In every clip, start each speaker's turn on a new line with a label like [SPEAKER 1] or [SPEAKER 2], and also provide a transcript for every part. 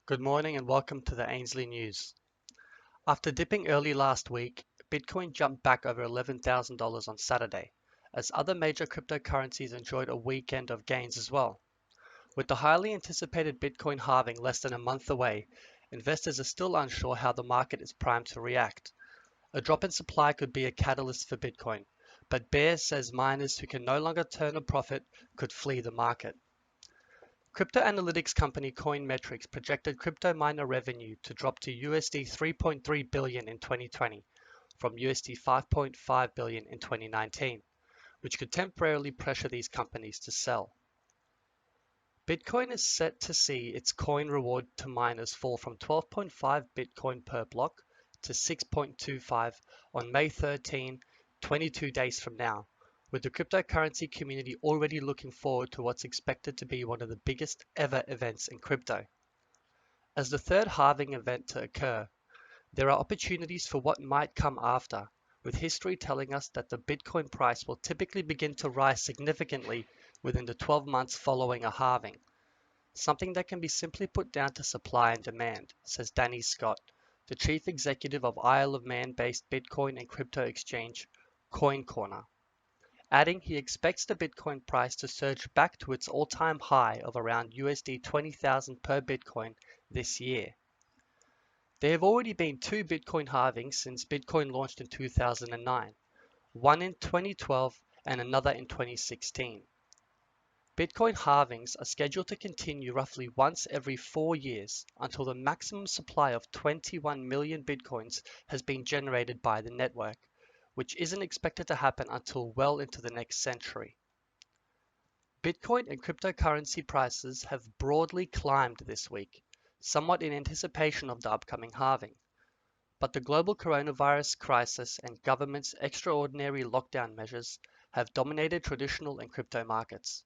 [SPEAKER 1] Good morning and welcome to the Ainslie News. After dipping early last week, Bitcoin jumped back over $11,000 on Saturday, as other major cryptocurrencies enjoyed a weekend of gains as well. With the highly anticipated Bitcoin halving less than a month away, investors are still unsure how the market is primed to react. A drop in supply could be a catalyst for Bitcoin, but Bear says miners who can no longer turn a profit could flee the market. Crypto analytics company Coinmetrics projected crypto miner revenue to drop to USD 3.3 billion in 2020 from USD 5.5 billion in 2019, which could temporarily pressure these companies to sell. Bitcoin is set to see its coin reward to miners fall from 12.5 Bitcoin per block to 6.25 on May 13, 22 days from now, with the cryptocurrency community already looking forward to what's expected to be one of the biggest ever events in crypto. As the third halving event to occur, there are opportunities for what might come after, with history telling us that the Bitcoin price will typically begin to rise significantly within the 12 months following a halving, something that can be simply put down to supply and demand, says Danny Scott, the chief executive of Isle of Man-based Bitcoin and crypto exchange Coin Corner, adding he expects the Bitcoin price to surge back to its all-time high of around USD 20,000 per Bitcoin this year. There have already been two Bitcoin halvings since Bitcoin launched in 2009, one in 2012 and another in 2016. Bitcoin halvings are scheduled to continue roughly once every 4 years until the maximum supply of 21 million Bitcoins has been generated by the network, which isn't expected to happen until well into the next century. Bitcoin and cryptocurrency prices have broadly climbed this week, somewhat in anticipation of the upcoming halving. But the global coronavirus crisis and government's extraordinary lockdown measures have dominated traditional and crypto markets.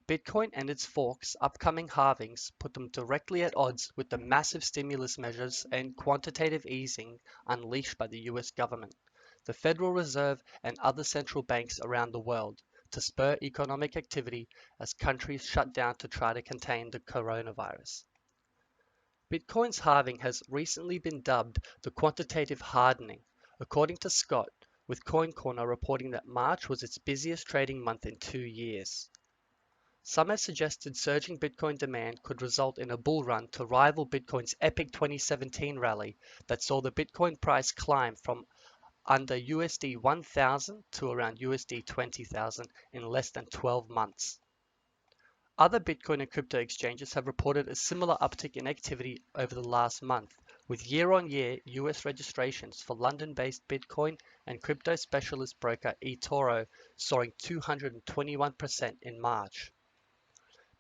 [SPEAKER 1] Bitcoin and its forks' upcoming halvings put them directly at odds with the massive stimulus measures and quantitative easing unleashed by the US government, the Federal Reserve, and other central banks around the world to spur economic activity as countries shut down to try to contain the coronavirus. Bitcoin's halving has recently been dubbed the quantitative hardening, according to Scott, with Coin Corner reporting that March was its busiest trading month in 2 years. Some have suggested surging Bitcoin demand could result in a bull run to rival Bitcoin's epic 2017 rally that saw the Bitcoin price climb from under USD 1,000 to around USD 20,000 in less than 12 months. Other Bitcoin and crypto exchanges have reported a similar uptick in activity over the last month, with year-on-year US registrations for London-based Bitcoin and crypto specialist broker eToro soaring 221% in March.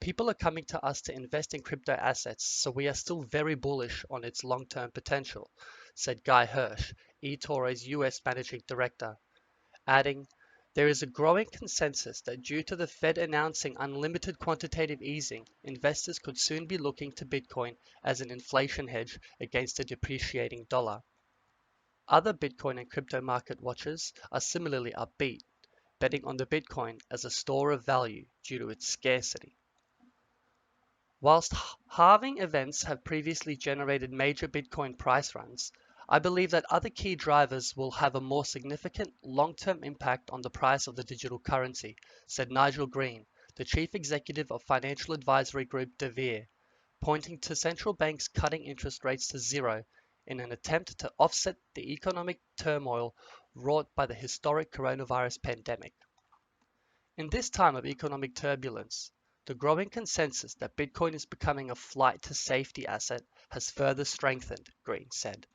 [SPEAKER 1] People are coming to us to invest in crypto assets, so we are still very bullish on its long-term potential, said Guy Hirsch, eToro's US Managing Director, adding, there is a growing consensus that due to the Fed announcing unlimited quantitative easing, investors could soon be looking to Bitcoin as an inflation hedge against a depreciating dollar. Other Bitcoin and crypto market watchers are similarly upbeat, betting on the Bitcoin as a store of value due to its scarcity. Whilst halving events have previously generated major Bitcoin price runs, I believe that other key drivers will have a more significant long-term impact on the price of the digital currency, said Nigel Green, the chief executive of financial advisory group De Vere, pointing to central banks cutting interest rates to zero in an attempt to offset the economic turmoil wrought by the historic coronavirus pandemic. In this time of economic turbulence, the growing consensus that Bitcoin is becoming a flight to safety asset has further strengthened, Green said.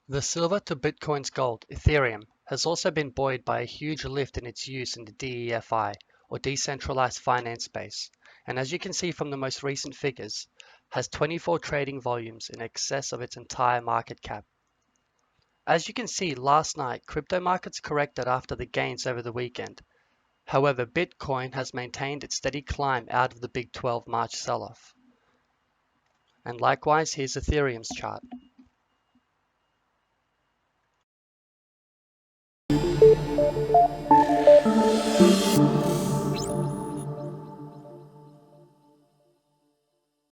[SPEAKER 1] The silver to Bitcoin's gold, Ethereum, has also been buoyed by a huge lift in its use in the DeFi, or decentralized finance space, and as you can see from the most recent figures, has 24 trading volumes in excess of its entire market cap. As you can see, last night, crypto markets corrected after the gains over the weekend. However, Bitcoin has maintained its steady climb out of the Big 12 March sell-off. And likewise, here's Ethereum's chart.